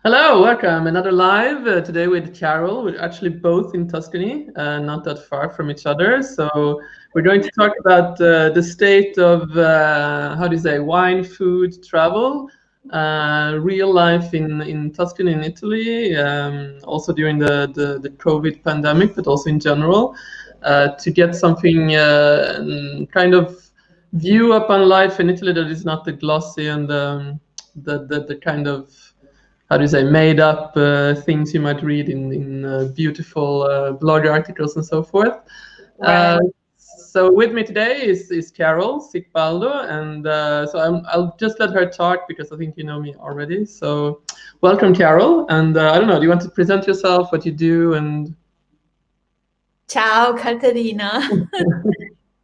Hello, welcome. Another live today with Carol. We're actually both in Tuscany, not that far from each other. So we're going to talk about the state of, how do you say, wine, food, travel, real life in Tuscany in Italy, also during the COVID pandemic, but also in general, to get something kind of view upon life in Italy that is not the glossy and the kind of, how do you say, made up things you might read in beautiful blog articles and so forth. Right. So with me today is Carol Sicbaldi, and I'll just let her talk because I think you know me already. So welcome, Carol, and I don't know, do you want to present yourself, what you do, and Ciao, Katarina.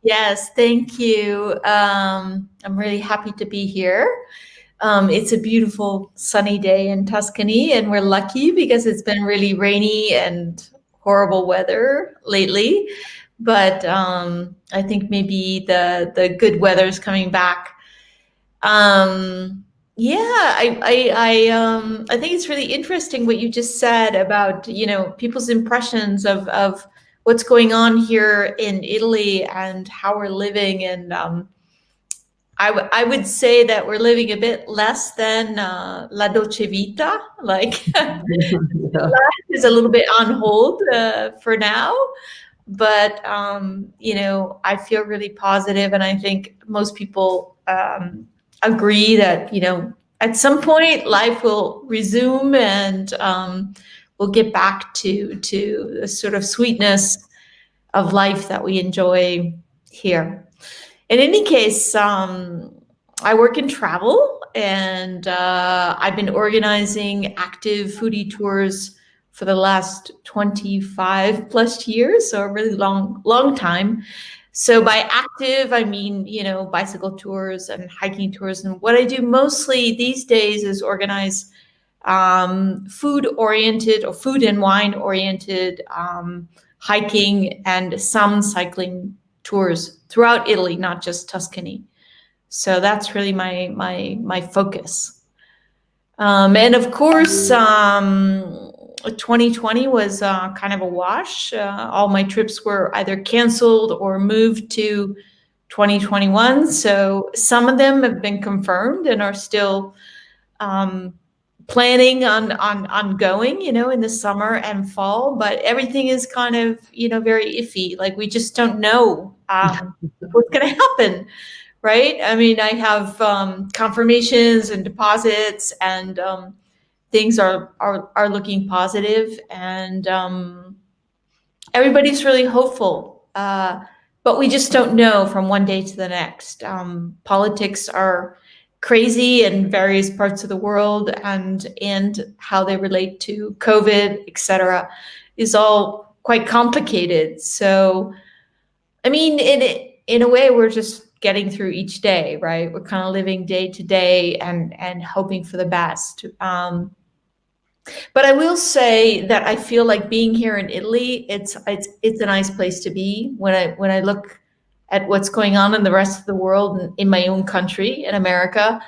Yes, thank you. I'm really happy to be here. It's a beautiful sunny day in Tuscany, and we're lucky because it's been really rainy and horrible weather lately. But I think maybe the good weather is coming back. Yeah, I think it's really interesting what you just said about people's impressions of what's going on here in Italy and how we're living, and I would say that we're living a bit less than la dolce vita, like yeah. life is a little bit on hold for now. But I feel really positive, and I think most people agree that at some point life will resume, and we'll get back to the sort of sweetness of life that we enjoy here. In any case, I work in travel, and I've been organizing active foodie tours for the last 25 plus years, so a really long time. So by active, I mean, bicycle tours and hiking tours. And what I do mostly these days is organize food oriented or food and wine oriented hiking and some cycling tours throughout Italy, not just Tuscany. So that's really my focus. And of course, 2020 was kind of a wash. All my trips were either canceled or moved to 2021. So some of them have been confirmed and are still um, planning on going, in the summer and fall. But everything is kind of, very iffy. Like we just don't know what's going to happen. Right. I mean, I have confirmations and deposits, and things are looking positive, and everybody's really hopeful. But we just don't know from one day to the next. Politics are crazy in various parts of the world, and how they relate to COVID, etc., is all quite complicated. So, I mean, in a way, we're just getting through each day, right? We're kind of living day to day and hoping for the best. But I will say that I feel like being here in Italy, it's a nice place to be. When I look at what's going on in the rest of the world, in my own country, in America,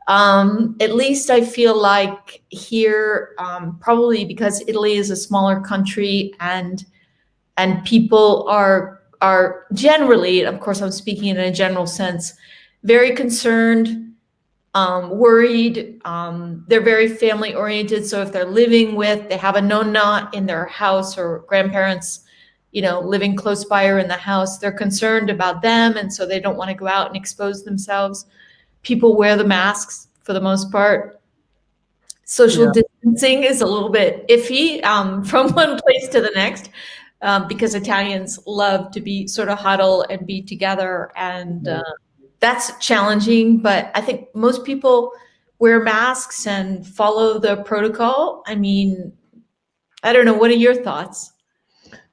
at least I feel like here, probably because Italy is a smaller country, and people are generally, of course, I'm speaking in a general sense, very concerned, worried. They're very family oriented. So if they're living with, they have a nonna in their house, or grandparents, living close by or in the house, they're concerned about them. And so they don't want to go out and expose themselves. People wear the masks for the most part. Social Yeah. distancing is a little bit iffy from one place to the next, because Italians love to be sort of huddle and be together. And that's challenging, but I think most people wear masks and follow the protocol. I mean, I don't know. What are your thoughts?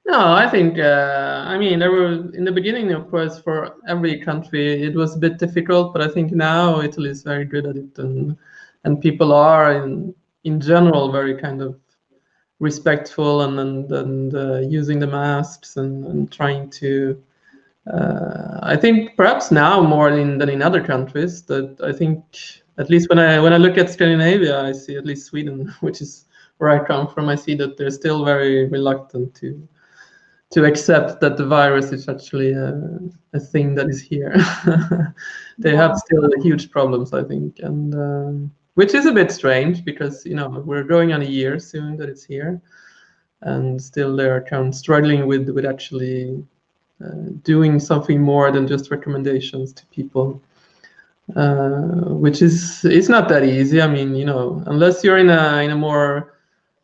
No, I think, I mean, there were, in the beginning, of course, for every country, it was a bit difficult, but I think now Italy is very good at it, and people are, in general, very kind of respectful, and using the masks, and trying to, I think perhaps now more than in other countries, that I think at least when I look at Scandinavia, I see, at least Sweden, which is where I come from, I see that they're still very reluctant to accept that the virus is actually a thing that is here. They have still huge problems, I think, and which is a bit strange because we're going on a year soon that it's here, and still they're kind of struggling with actually doing something more than just recommendations to people, which it's not that easy. I mean, unless you're in a more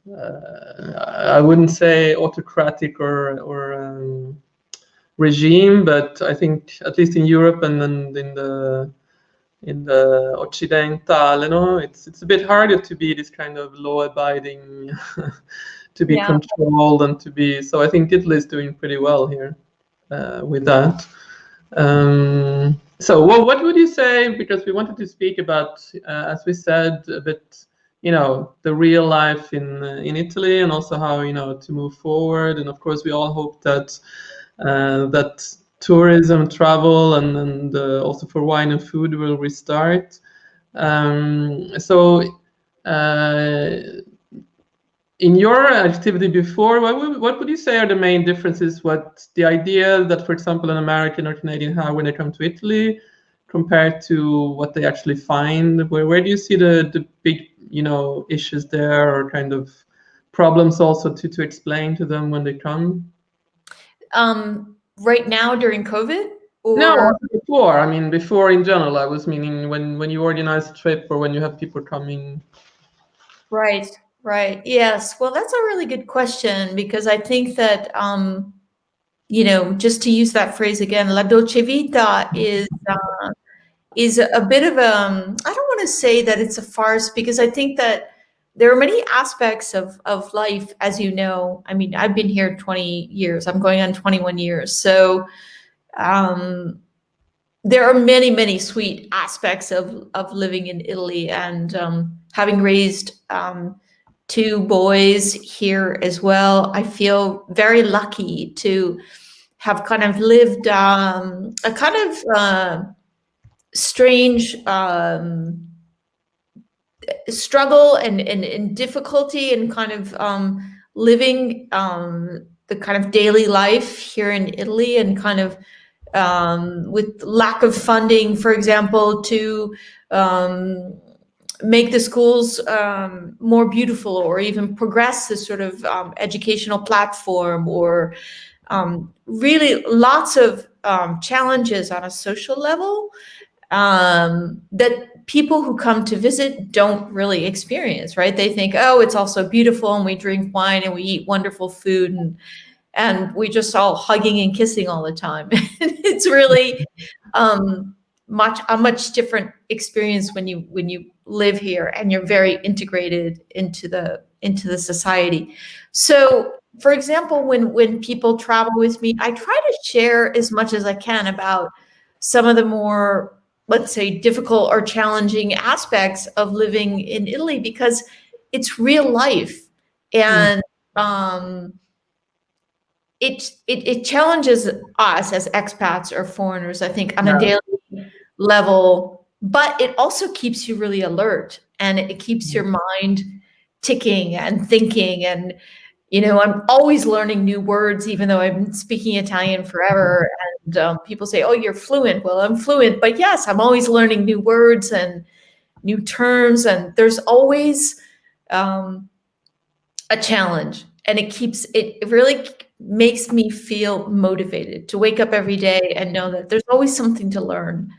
I wouldn't say autocratic or regime, but I think at least in Europe and then in the Occidentale, it's a bit harder to be this kind of law-abiding, to be controlled and to be. So I think Italy is doing pretty well here with that. So what would you say? Because we wanted to speak about, as we said, a bit. The real life in Italy, and also how to move forward. And of course, we all hope that that tourism, travel, and also for wine and food will restart. So, in your activity before, what would you say are the main differences? What the idea that, for example, an American or Canadian have when they come to Italy, compared to what they actually find? Where do you see the big issues there, or kind of problems also to explain to them when they come? Right now during COVID, or no, before. I mean, before in general. I was meaning when you organize a trip or when you have people coming. Right. Yes. Well, that's a really good question, because I think that just to use that phrase again, la dolce vita is a bit of I don't want to say that it's a farce, because I think that there are many aspects of life, as you know. I mean, I've been here 20 years. I'm going on 21 years. So there are many, many sweet aspects of living in Italy, and having raised two boys here as well, I feel very lucky to have kind of lived a kind of strange struggle and difficulty, and kind of living the kind of daily life here in Italy, and kind of with lack of funding, for example, to make the schools more beautiful, or even progress this sort of educational platform, or really lots of challenges on a social level that people who come to visit don't really experience, right? They think, oh, it's also beautiful, and we drink wine, and we eat wonderful food, and we just all hugging and kissing all the time. It's really a much different experience when you live here and you're very integrated into the society. So, for example, when people travel with me, I try to share as much as I can about some of the more, let's say, difficult or challenging aspects of living in Italy, because it's real life, and it challenges us as expats or foreigners, I think, on a daily level, but it also keeps you really alert, and it keeps your mind ticking and thinking. And I'm always learning new words, even though I've been speaking Italian forever. And people say, "Oh, you're fluent." Well, I'm fluent, but yes, I'm always learning new words and new terms, and there's always a challenge. And it really makes me feel motivated to wake up every day and know that there's always something to learn.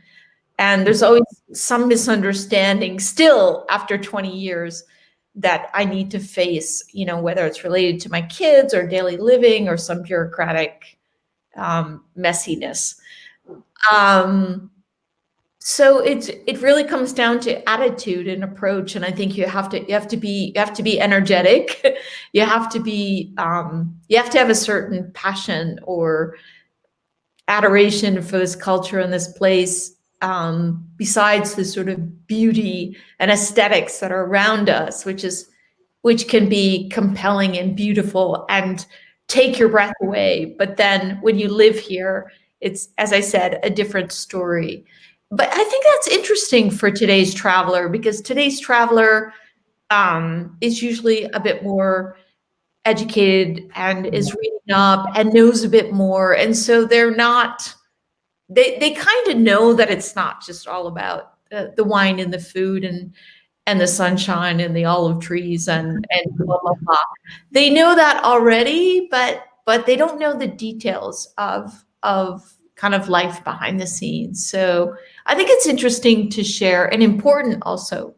And there's always some misunderstanding still after 20 years that I need to face, whether it's related to my kids or daily living or some bureaucratic messiness. So it really comes down to attitude and approach, and I think you have to be energetic. You have to have a certain passion or adoration for this culture and this place. Besides the sort of beauty and aesthetics that are around us, which can be compelling and beautiful and take your breath away. But then when you live here, it's, as I said, a different story. but I think that's interesting for today's traveler, because today's traveler is usually a bit more educated and is reading up and knows a bit more. And so they're not, they kind of know that it's not just all about the wine and the food and the sunshine and the olive trees and blah, blah, blah. They know that already, but they don't know the details of kind of life behind the scenes. So I think it's interesting to share, and important also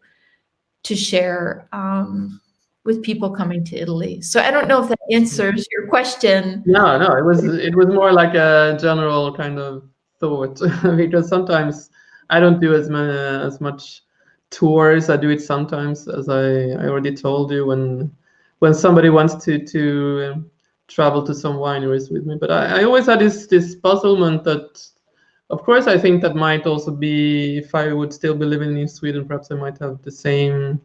to share with people coming to Italy. So I don't know if that answers your question. No, it was more like a general kind of thought because sometimes I don't do as much tours. I do it sometimes, as I already told you, when somebody wants to travel to some wineries with me. But I always had this puzzlement that, of course, I think that might also be, if I would still be living in Sweden, perhaps I might have the same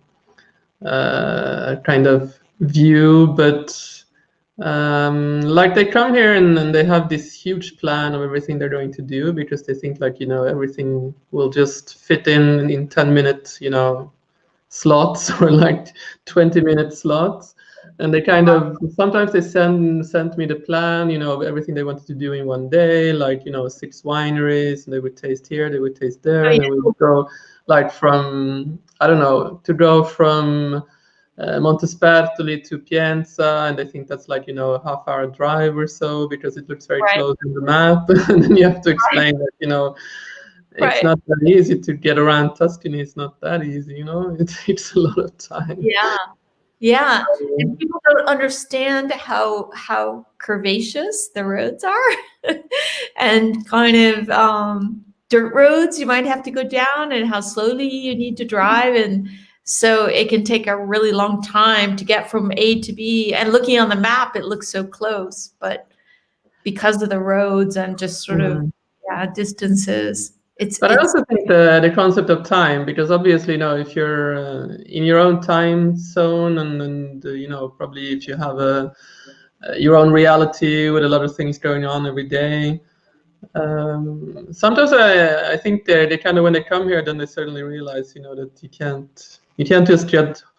kind of view, but like they come here and they have this huge plan of everything they're going to do because they think like, everything will just fit in 10-minute, slots or like 20-minute slots. And they kind of, sometimes they sent me the plan, of everything they wanted to do in one day, like, 6 wineries, and they would taste here, they would taste there, and they would go like from, I don't know, to go from Montespertoli to Pienza, and I think that's like, a half-hour drive or so because it looks very close in the map. And then you have to explain that, it's not that easy to get around Tuscany. It's not that easy, it takes a lot of time. Yeah. And people don't understand how curvaceous the roads are and kind of dirt roads you might have to go down and how slowly you need to drive. And so it can take a really long time to get from A to B. And looking on the map, it looks so close, but because of the roads and just sort of distances, But I also think the concept of time, because obviously, if you're in your own time zone and probably if you have your own reality with a lot of things going on every day, sometimes I think they kind of, when they come here, then they certainly realize, that you can't just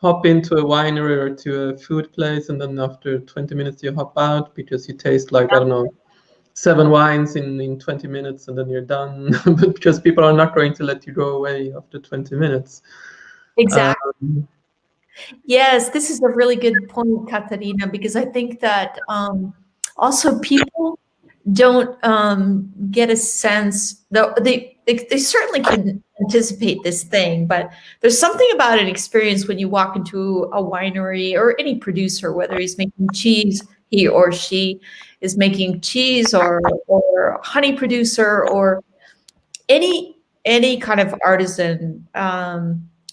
hop into a winery or to a food place and then after 20 minutes you hop out because you taste like, I don't know, 7 wines in 20 minutes and then you're done. But because people are not going to let you go away after 20 minutes. Exactly. Yes, this is a really good point, Katarina, because I think that also people don't get a sense, though they certainly can anticipate this thing, but there's something about an experience when you walk into a winery or any producer, whether he's making cheese, he or she is making cheese, or honey producer, or any kind of artisan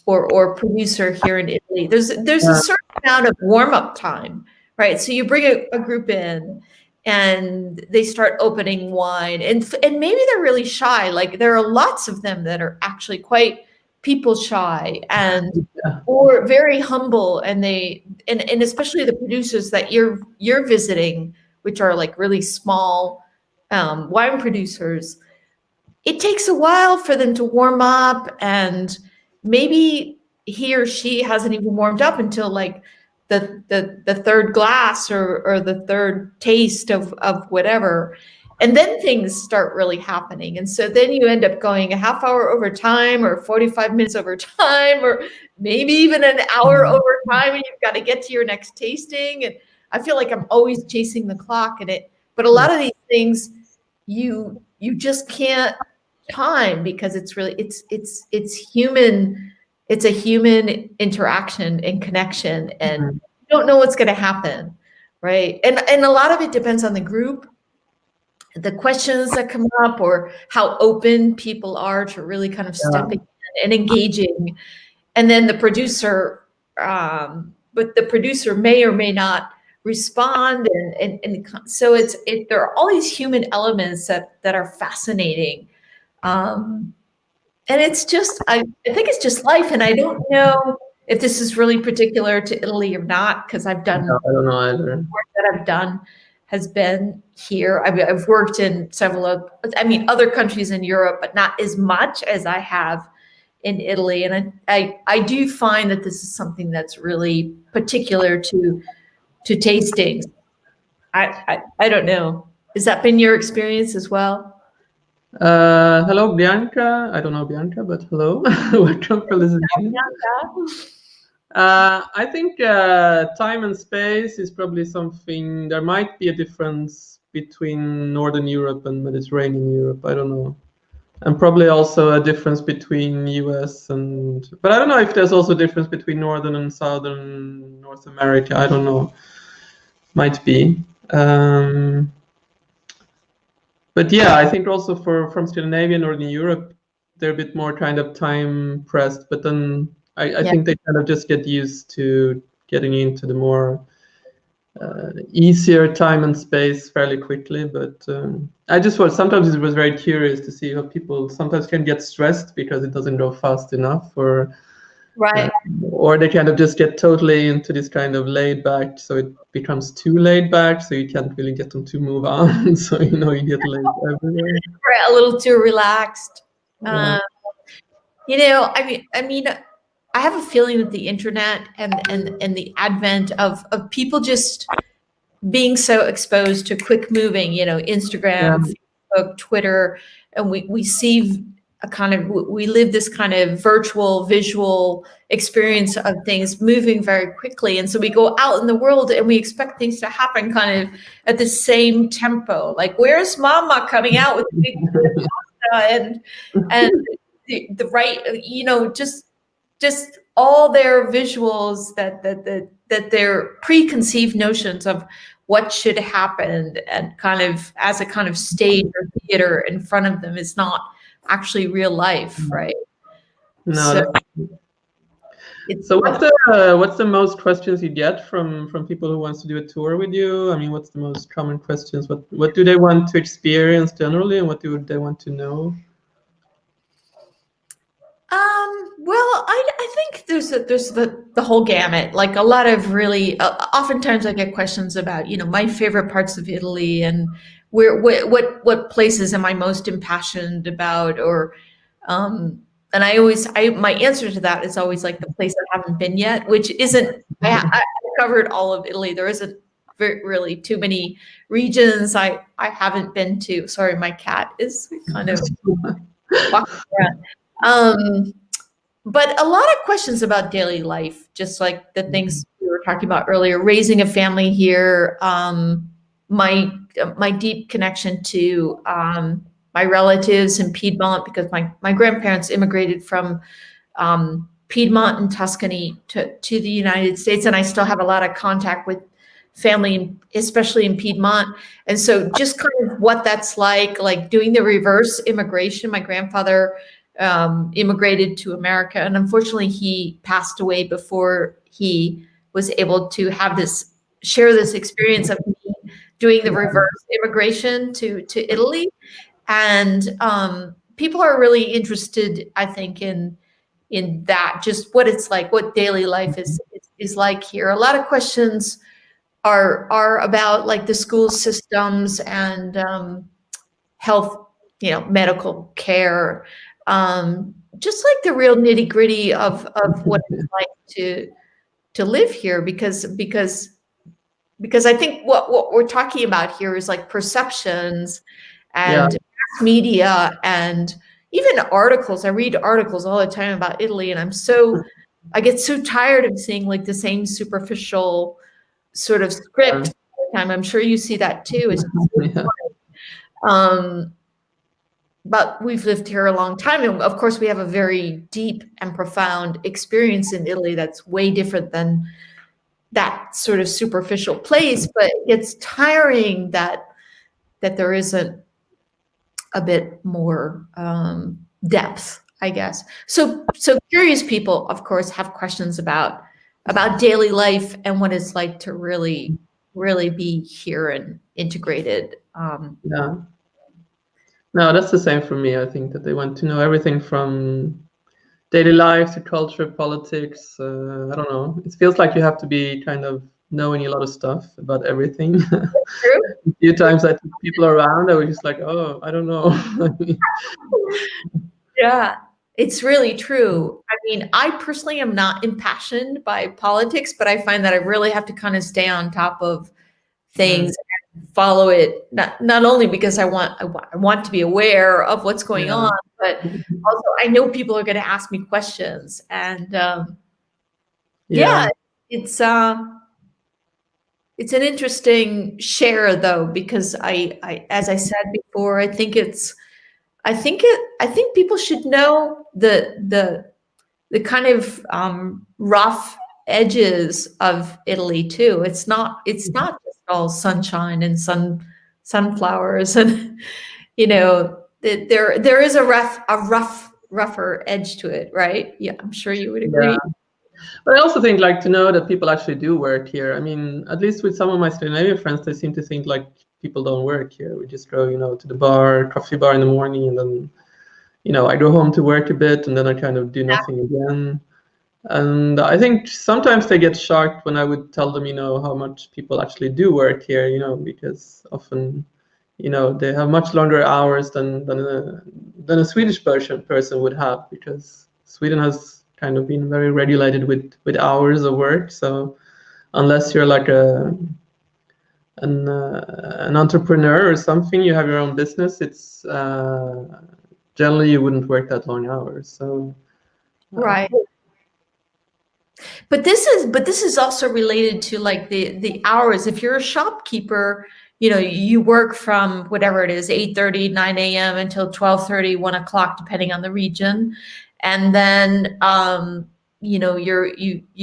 or producer here in Italy. There's a certain amount of warm-up time, right? So you bring a group in and they start opening wine, and maybe they're really shy. Like there are lots of them that are actually quite people shy and or very humble, and and especially the producers that you're visiting, which are like really small wine producers. It takes a while for them to warm up, and maybe he or she hasn't even warmed up until like the third glass or the third taste of whatever. And then things start really happening. And so then you end up going a half hour over time or 45 minutes over time, or maybe even an hour over time, and you've got to get to your next tasting. And I feel like I'm always chasing the clock but a lot of these things you just can't time, because it's really it's human. It's a human interaction and connection, and you don't know what's going to happen, right? And a lot of it depends on the group, the questions that come up, or how open people are to really kind of stepping in and engaging. And then the producer, but the producer may or may not respond, and so there are all these human elements that are fascinating. And it's just, I think it's just life. And I don't know if this is really particular to Italy or not, because I've done I don't know either. work that I've done has been here. I've worked in several of, other countries in Europe, but not as much as I have in Italy. And I do find that this is something that's really particular to tastings. I don't know. Has that been your experience as well? Hello, Bianca. I don't know Bianca, but hello. Welcome for listening. I think time and space is probably something. There might be a difference between Northern Europe and Mediterranean Europe. I don't know. And probably also a difference between US but I don't know if there's also a difference between Northern and Southern North America. I don't know. Might be. But yeah, I think also from Scandinavia, Northern Europe, they're a bit more kind of time pressed. But then I think they kind of just get used to getting into the more easier time and space fairly quickly. But sometimes it was very curious to see how people sometimes can get stressed because it doesn't go fast enough, or they kind of just get totally into this kind of laid back, so it becomes too laid back, so you can't really get them to move on. So you get late everywhere. A little too relaxed. Yeah. I have a feeling that the internet and the advent of people just being so exposed to quick moving, Instagram, Facebook, Twitter, and we see we live this kind of virtual visual experience of things moving very quickly. And so we go out in the world and we expect things to happen kind of at the same tempo. Like, where's mama coming out with the big pasta and the right, just all their visuals that their preconceived notions of what should happen and kind of as a kind of stage or theater in front of them is not actually real life, right? No. So what's the most questions you get from people who wants to do a tour with you? I mean, what's the most common questions? What do they want to experience generally, and what do they want to know? Well, I think there's the whole gamut. Like a lot of really, oftentimes I get questions about my favorite parts of Italy and what places am I most impassioned about, or and my answer to that is always like the place I haven't been yet, which isn't. I covered all of Italy. There isn't really too many regions I haven't been to. Sorry, my cat is kind of walking around. But a lot of questions about daily life, just like the things we were talking about earlier, raising a family here, my deep connection to my relatives in Piedmont, because my grandparents immigrated from Piedmont and Tuscany to the United States, and I still have a lot of contact with family, especially in Piedmont. And so just kind of what that's like doing the reverse immigration. My grandfather immigrated to America, and unfortunately he passed away before he was able to share this experience of me doing the reverse immigration to Italy. And people are really interested, I think, in that, just what it's like, what daily life is like here. A lot of questions are about like the school systems and health, medical care. Just like the real nitty gritty of what it's like to live here, because I think what we're talking about here is like perceptions and mass media and even articles. I read articles all the time about Italy, and I get so tired of seeing like the same superficial sort of script all the time. I'm sure you see that too. But we've lived here a long time, and of course we have a very deep and profound experience in Italy that's way different than that sort of superficial place. But it's tiring that there isn't a bit more depth, I guess. So curious people, of course, have questions about daily life and what it's like to really be here and integrated. No, that's the same for me. I think that they want to know everything from daily life to culture, politics. I don't know. It feels like you have to be kind of knowing a lot of stuff about everything. True. A few times I took people around, I was just like, oh, I don't know. Yeah, it's really true. I mean, I personally am not impassioned by politics, but I find that I really have to kind of stay on top of things and follow it. Not only because I want to be aware of what's going Yeah. on, but also I know people are going to ask me questions, and yeah, Yeah. it's an interesting share though, because as I said before, I think people should know the kind of rough edges of Italy too. It's not just all sunshine and sunflowers and there is a rougher edge to it, right? Yeah, I'm sure you would Yeah. agree. But I also think like to know that people actually do work here. I mean, at least with some of my Scandinavian friends, they seem to think like people don't work here. We just go, to the bar, coffee bar in the morning, and then, I go home to work a bit, and then I kind of do nothing again. And I think sometimes they get shocked when I would tell them, how much people actually do work here, because often, they have much longer hours than a Swedish person would have, because Sweden has kind of been very regulated with hours of work. So unless you're like an entrepreneur or something, you have your own business, it's generally you wouldn't work that long hours. So Right. But this is also related to like the hours. If you're a shopkeeper, you work from whatever it is, 8:30, 9 a.m. until 12:30, 1 o'clock, depending on the region. And then you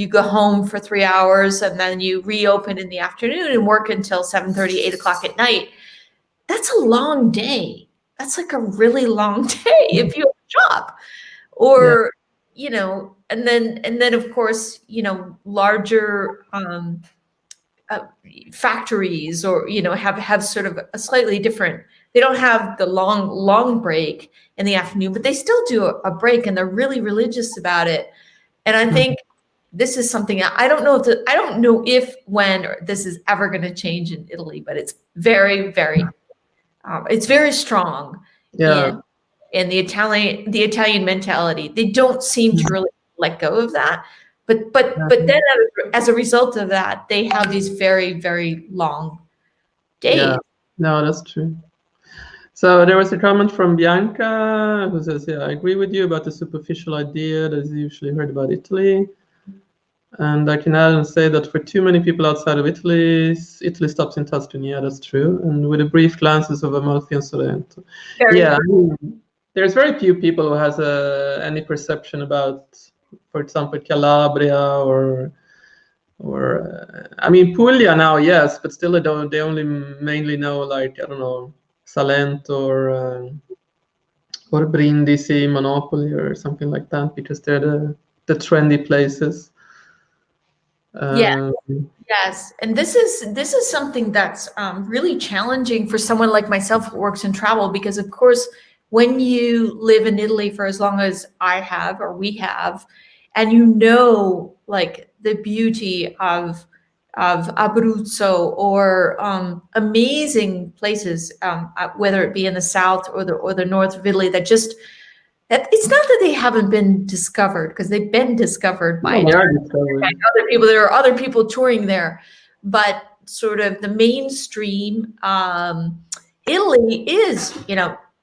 go home for 3 hours and then you reopen in the afternoon and work until 7:30, 8 o'clock at night. That's a long day. That's like a really long day if you have a job. Or and then of course larger factories or have sort of a slightly different, they don't have the long break in the afternoon, but they still do a break and they're really religious about it. And I think this is something I don't know if when or this is ever going to change in Italy, but it's very it's very strong yeah. in the Italian mentality. They don't seem to really let go of that. But then as a result of that, they have these very, very long days. Yeah, no, that's true. So there was a comment from Bianca who says, yeah, I agree with you about the superficial idea that is usually heard about Italy. And I can add and say that for too many people outside of Italy stops in Tuscany. Yeah, that's true. And with a brief glances of Amalfi and Sorrento. Yeah, I mean, there's very few people who has any perception about, for example, Calabria or I mean Puglia now, yes, but still they only mainly know like I don't know Salento or Brindisi, Monopoli or something like that because they're the trendy places. Yes, and this is something that's really challenging for someone like myself who works in travel, because of course when you live in Italy for as long as I have or we have, and like the beauty of Abruzzo or amazing places, whether it be in the south or the north of Italy, that it's not that they haven't been discovered, because they've been discovered by other people. There are other people touring there, but sort of the mainstream Italy is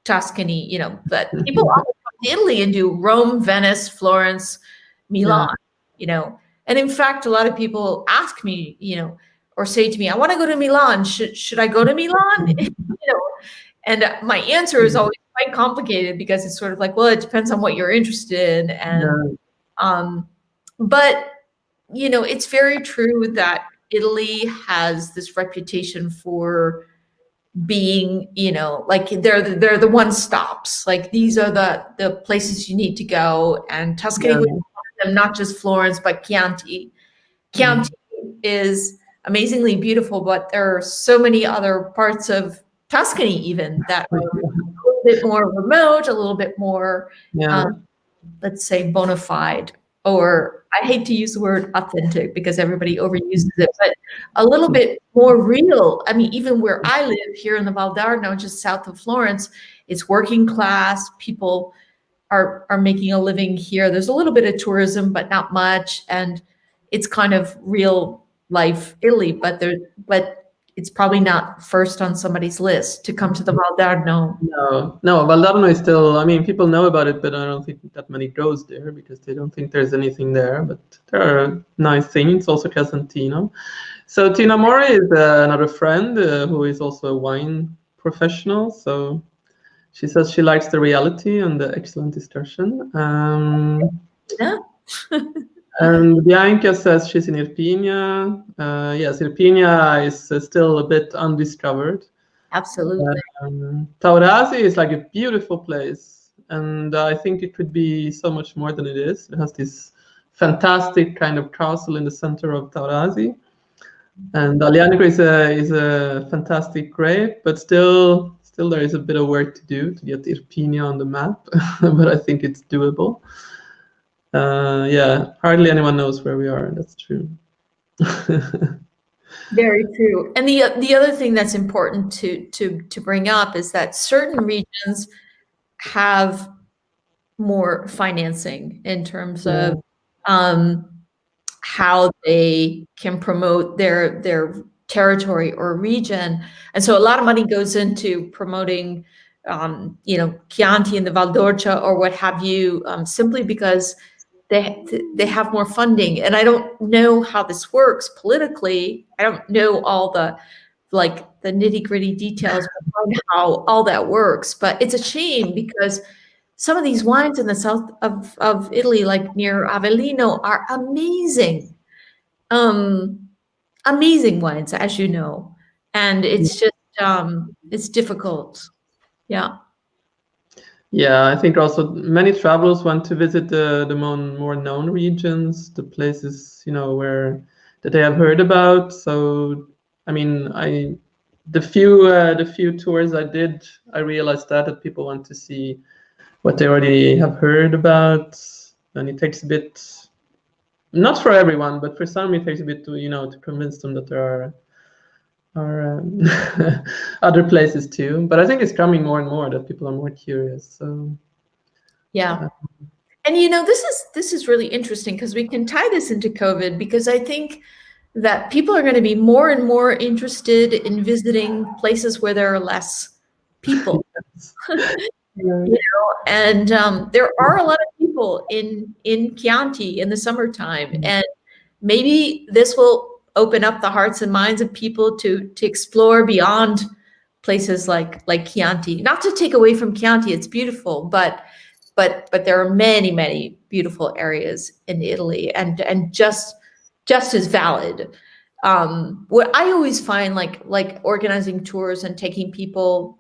Tuscany, but people often come to Italy and do Rome, Venice, Florence, Milan, and in fact a lot of people ask me, or say to me, I want to go to Milan, should I go to Milan? And my answer is always quite complicated, because it's sort of like, well, it depends on what you're interested in. And but it's very true that Italy has this reputation for being, like they're the one stops. Like these are the places you need to go. And Tuscany would be one of them, not just Florence, but Chianti. Chianti is amazingly beautiful, but there are so many other parts of Tuscany even that are a little bit more remote, a little bit more, let's say, bona fide. or I hate to use the word authentic because everybody overuses it, but a little bit more real. I mean, even where I live here in the Val d'Arno, just south of Florence, it's working class. People are making a living here. There's a little bit of tourism, but not much, and it's kind of real life Italy. But it's probably not first on somebody's list to come to the Val d'Arno. No, Valdarno is still, I mean, people know about it, but I don't think that many goes there because they don't think there's anything there, but there are nice things, also Casentino. So Tina Mori is another friend who is also a wine professional, so she says she likes the reality and the excellent discussion. Yeah. And Bianca says she's in Irpinia. Yes, Irpinia is still a bit undiscovered. Absolutely. Taurasi is like a beautiful place, and I think it could be so much more than it is. It has this fantastic kind of castle in the center of Taurasi, and Alianico is a fantastic grape, but still there is a bit of work to do to get Irpinia on the map, but I think it's doable. Yeah, hardly anyone knows where we are. That's true. Very true. And the other thing that's important to bring up is that certain regions have more financing in terms of how they can promote their territory or region. And so a lot of money goes into promoting Chianti and the Val d'Orcia or what have you, simply because they have more funding. And I don't know how this works politically. I don't know all the nitty-gritty details behind how all that works, but it's a shame because some of these wines in the south of Italy, like near Avellino, are amazing. Amazing wines, as you know. And it's just it's difficult. Yeah. Yeah, I think also many travelers want to visit the more known regions, the places that they have heard about. So, I mean, the few tours I did, I realized that people want to see what they already have heard about, and it takes a bit, not for everyone, but for some it takes a bit to convince them that there are other places too. But I think it's coming more and more that people are more curious. So yeah. And this is really interesting because we can tie this into COVID, because I think that people are going to be more and more interested in visiting places where there are less people. And there are a lot of people in Chianti in the summertime, and maybe this will open up the hearts and minds of people to explore beyond places like Chianti. Not to take away from Chianti, it's beautiful, but there are many beautiful areas in Italy, and just as valid. What I always find, like organizing tours and taking people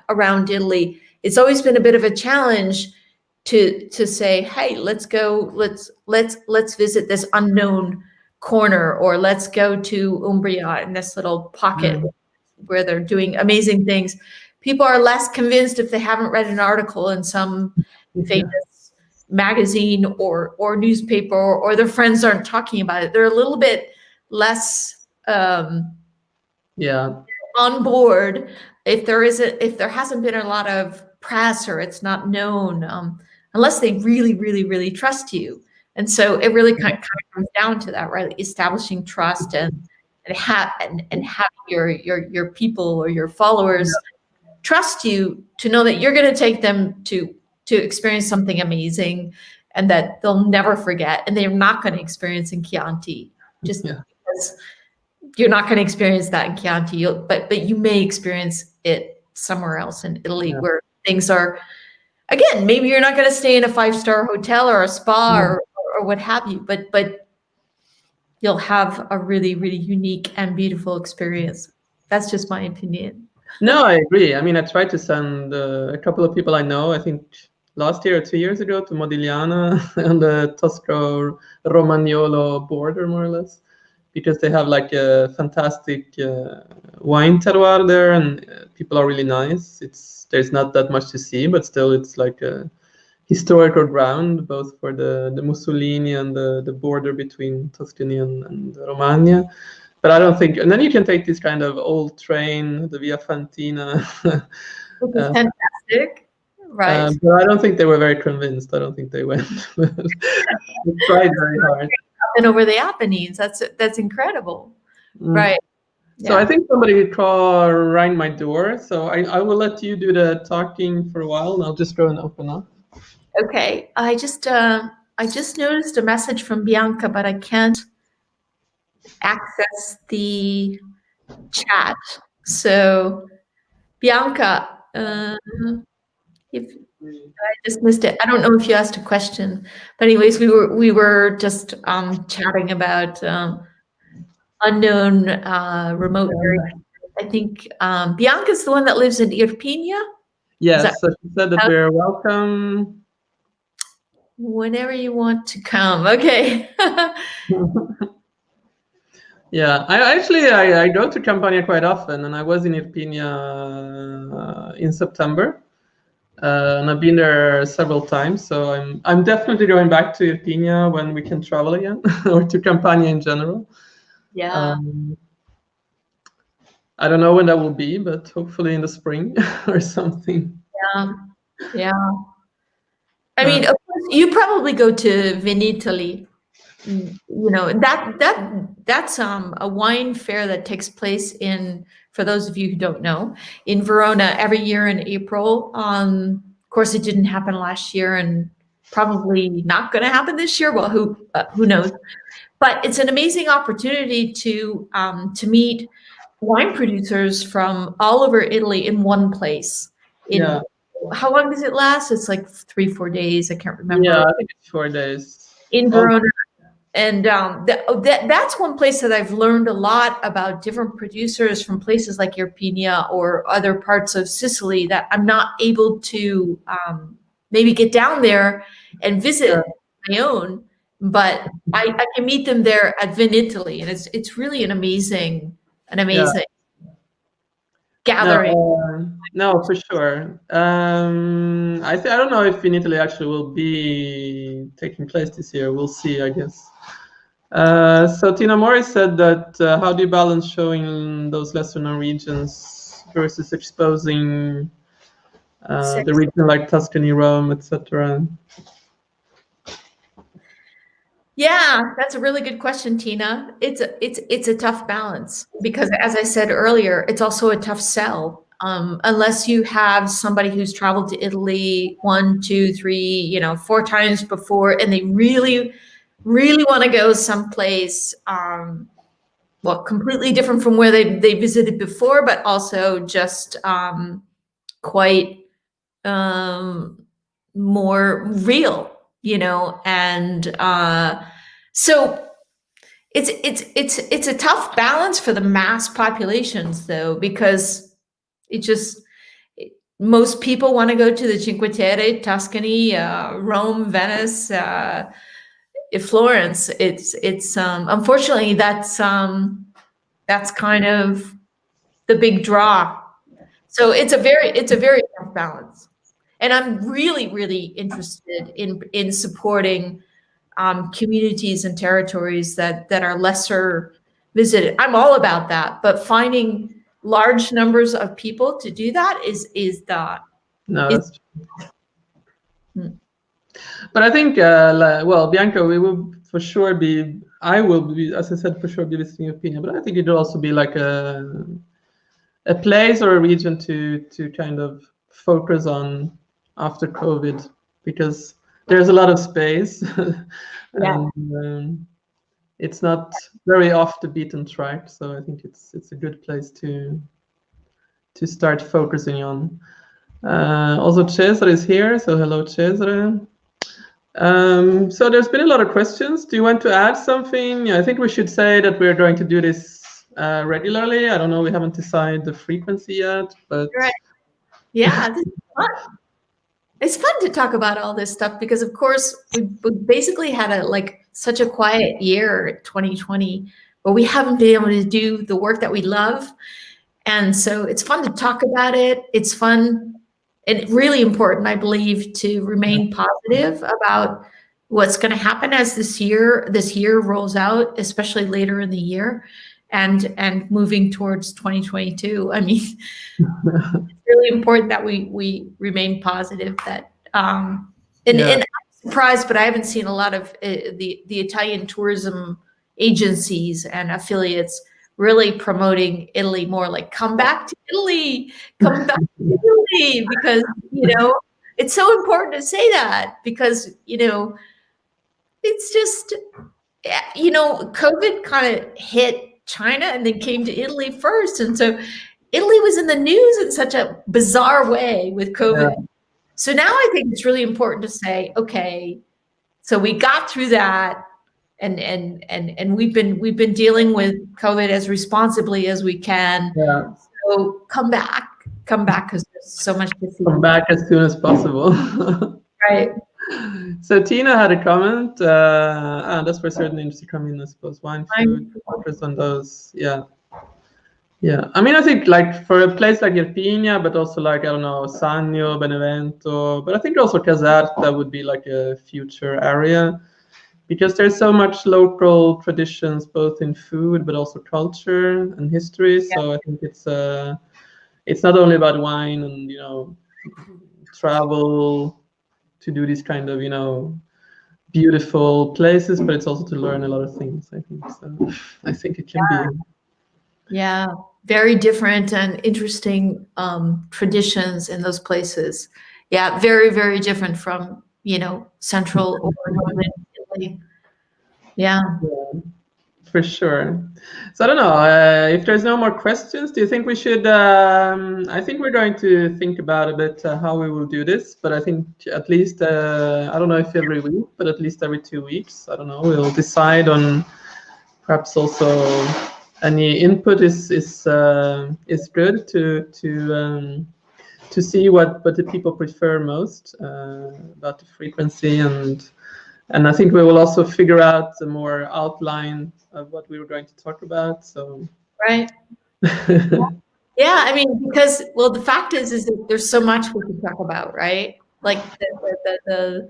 around Italy, it's always been a bit of a challenge to say, hey, let's visit this unknown corner, or let's go to Umbria in this little pocket where they're doing amazing things. People are less convinced if they haven't read an article in some famous magazine or newspaper, or their friends aren't talking about it. They're a little bit less on board if there hasn't been a lot of press, or it's not known, unless they really trust you. And so it really kind of comes down to that, right? Establishing trust and having your people or your followers trust you to know that you're going to take them to experience something amazing, and that they'll never forget, and they're not going to experience in Chianti, just because you're not going to experience that in Chianti, but you may experience it somewhere else in Italy where things are, again, maybe you're not going to stay in a 5-star hotel or a spa or what have you, but you'll have a really unique and beautiful experience. That's just my opinion. No, I agree. I mean, I tried to send a couple of people I know, I think last year or 2 years ago, to Modigliana on the Tosco-Romagnolo border, more or less, because they have like a fantastic wine terroir there, and people are really nice. There's not that much to see, but still it's like historical ground, both for the Mussolini and the border between Tuscany and Romagna. But I don't think, and then you can take this kind of old train, the Via Fantina. Which is fantastic, right? But I don't think they were very convinced. I don't think they went. They tried very hard. And over the Apennines, that's incredible, right? So I think somebody rang my door. So I will let you do the talking for a while, and I'll just go and open up. Okay, I just noticed a message from Bianca, but I can't access the chat. So Bianca, if I just missed it, I don't know if you asked a question, but anyways, we were just chatting about unknown remote areas. I think Bianca's the one that lives in Irpinia. Yes, so she said that we're welcome. Whenever you want to come. Okay. Yeah, I go to Campania quite often, and I was in Irpinia in September, and I've been there several times. So I'm definitely going back to Irpinia when we can travel again, or to Campania in general. Yeah. I don't know when that will be, but hopefully in the spring or something. Yeah. I mean, of course, you probably go to Vin Italy. You know, that's a wine fair that takes place for those of you who don't know, in Verona every year in April. Of course, it didn't happen last year, and probably not going to happen this year. Well, who knows? But it's an amazing opportunity to meet wine producers from all over Italy in one place. How long does it last? It's like 3-4 days. I can't remember. Yeah, I think it's 4 days. In Verona. And that's one place that I've learned a lot about different producers from places like Irpinia or other parts of Sicily that I'm not able to maybe get down there and visit my own, but I can meet them there at Vin Italy, and it's really an amazing gathering. No, for sure. I don't know if Vin Italy actually will be taking place this year. We'll see, I guess. So Tina Morris said that how do you balance showing those lesser known regions versus exposing the region like Tuscany, Rome, etc.? Yeah, that's a really good question, Tina. It's a tough balance because, as I said earlier, it's also a tough sell. Unless you have somebody who's traveled to Italy 1, 2, 3, 4 times before, and they really want to go someplace, completely different from where they visited before, but also just quite more real. And so it's a tough balance for the mass populations, though, because most people want to go to the Cinque Terre, Tuscany, Rome, Venice, Florence. It's unfortunately that's kind of the big draw. So it's a very tough balance. And I'm really, really interested in supporting communities and territories that are lesser visited. I'm all about that, but finding large numbers of people to do that is that's true. But I think, Bianca, we will for sure be. I will be, as I said, for sure be visiting Irpinia. But I think it will also be like a place or a region to kind of focus on after COVID, because there's a lot of space. And it's not very off the beaten track, so I think it's a good place to start focusing on. Also, Cesare is here, so hello, Cesare. So there's been a lot of questions. Do you want to add something? I think we should say that we're going to do this regularly. I don't know, we haven't decided the frequency yet, but yeah, this is fun. It's fun to talk about all this stuff because, of course, we basically had such a quiet year, 2020, but we haven't been able to do the work that we love. And so it's fun to talk about it. It's fun and really important, I believe, to remain positive about what's going to happen as this year rolls out, especially later in the year, and moving towards 2022. I mean, it's really important that we remain positive. That and I'm surprised, but I haven't seen a lot of the Italian tourism agencies and affiliates really promoting Italy more, like come back to Italy, come back to Italy, because it's so important to say that, because it's just COVID kind of hit China and then came to Italy first, and so Italy was in the news in such a bizarre way with COVID. Yeah. So now I think it's really important to say, okay, so we got through that. And we've been dealing with COVID as responsibly as we can. Yeah. So come back, because there's so much to see. Come back as soon as possible. Right. So Tina had a comment. That's for certain industry coming, I suppose. Wine, food, focus on those. Yeah. Yeah. I mean, I think like for a place like Irpinia, but also like, I don't know, Sannio, Benevento, but I think also Caserta would be like a future area, because there's so much local traditions, both in food, but also culture and history. Yeah. So I think it's not only about wine and, travel to do these kind of, beautiful places, but it's also to learn a lot of things, I think. So I think it can be. Yeah, very different and interesting traditions in those places. Yeah, very, very different from, central or northern Italy. Yeah, for sure. So I don't know if there's no more questions. Do you think we should? I think we're going to think about a bit how we will do this. But I think at least I don't know if every week, but at least every 2 weeks. I don't know. We'll decide on perhaps also any input is good to see what the people prefer most about the frequency, and I think we will also figure out a more outline of what we were going to talk about. So right. Yeah, I mean, because the fact is that there's so much we can talk about, right? Like the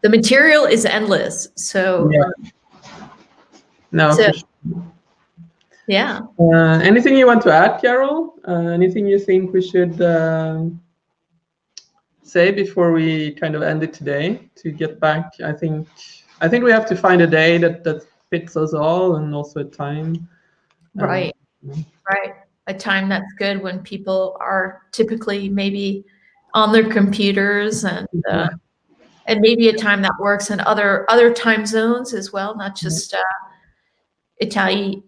material is endless. So no. So, yeah. Anything you want to add, Carol? Anything you think we should say before we kind of end it today to get back? I think we have to find a day that fits us all, and also a time. Right. Right. A time that's good when people are typically maybe on their computers, and maybe a time that works in other time zones as well, not just Italian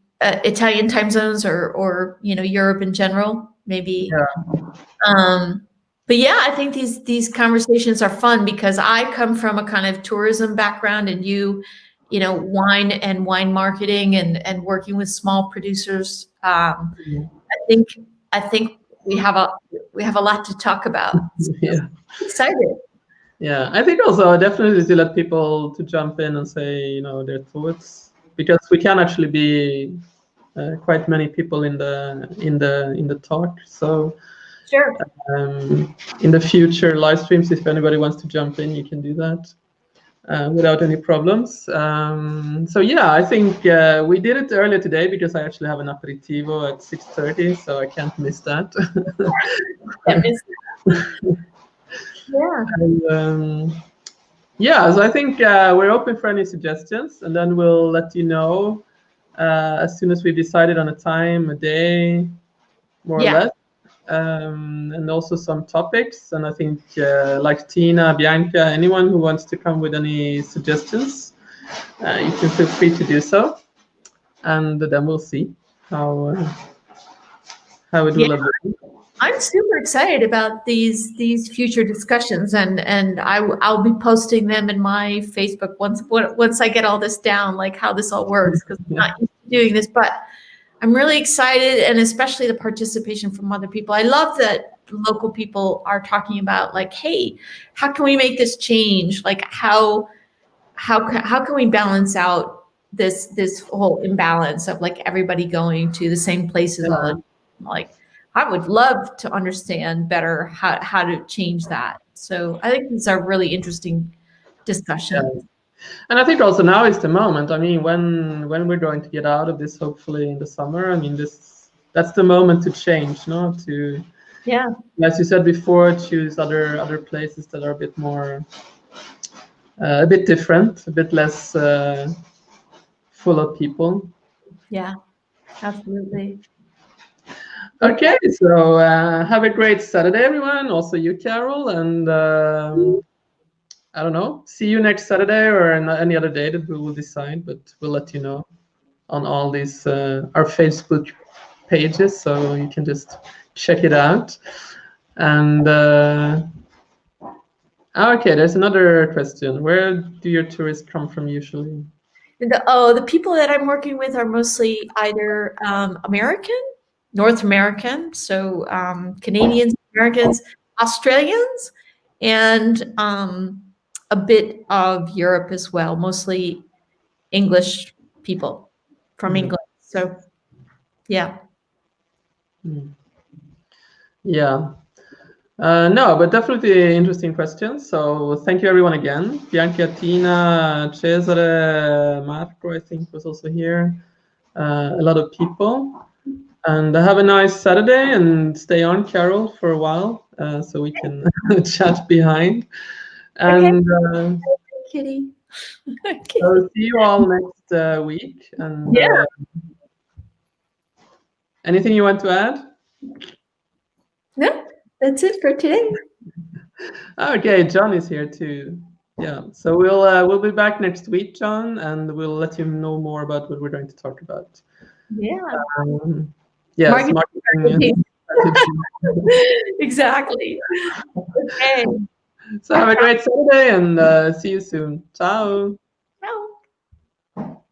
time zones or Europe in general, maybe. Yeah. But yeah, I think these conversations are fun, because I come from a kind of tourism background, and wine and wine marketing and working with small producers. I think we have a lot to talk about. So yeah. Excited. Yeah, I think also definitely to let people to jump in and say their thoughts, because we can actually be quite many people in the talk. So sure. In the future live streams, if anybody wants to jump in, you can do that without any problems. So yeah, I think we did it earlier today because I actually have an aperitivo at 6:30, so I can't miss that. Yeah. And, so I think we're open for any suggestions, and then we'll let you know as soon as we've decided on a time, a day, more or less. And also some topics, and I think like Tina, Bianca, anyone who wants to come with any suggestions, you can feel free to do so, and then we'll see how it will evolve. I'm super excited about these future discussions, and I'll be posting them in my Facebook once I get all this down, like how this all works, because I'm not used to doing this, but I'm really excited, and especially the participation from other people. I love that local people are talking about, like, hey, how can we make this change? Like, how can we balance out this whole imbalance of like everybody going to the same places all the time? Like, I would love to understand better how to change that. So I think these are really interesting discussions. Yeah. And I think also now is the moment. I mean, when we're going to get out of this, hopefully in the summer. I mean, that's the moment to change, no? To, Yeah. as you said before, choose other places that are a bit more, a bit different, a bit less full of people. Yeah, absolutely. Okay, so have a great Saturday, everyone. Also you, Carol, and I don't know. See you next Saturday or any other day that we will decide, but we'll let you know on all these our Facebook pages, so you can just check it out. And okay, there's another question. Where do your tourists come from usually? The people that I'm working with are mostly either American, North American, so Canadians, Americans, Australians, and a bit of Europe as well, mostly English people from England. So, yeah. Yeah. No, but definitely interesting questions. So thank you everyone again. Bianca, Tina, Cesare, Marco, I think was also here. A lot of people. And have a nice Saturday and stay on, Carol, for a while so we can chat behind. And Kitty. Okay. so see you all next week. And Yeah. anything you want to add? No, that's it for today. Okay, John is here too. Yeah, so we'll be back next week, John, and we'll let you know more about what we're going to talk about. Yeah. Yes, marketing. Exactly. Okay. So have a great Saturday and see you soon. Ciao. Ciao.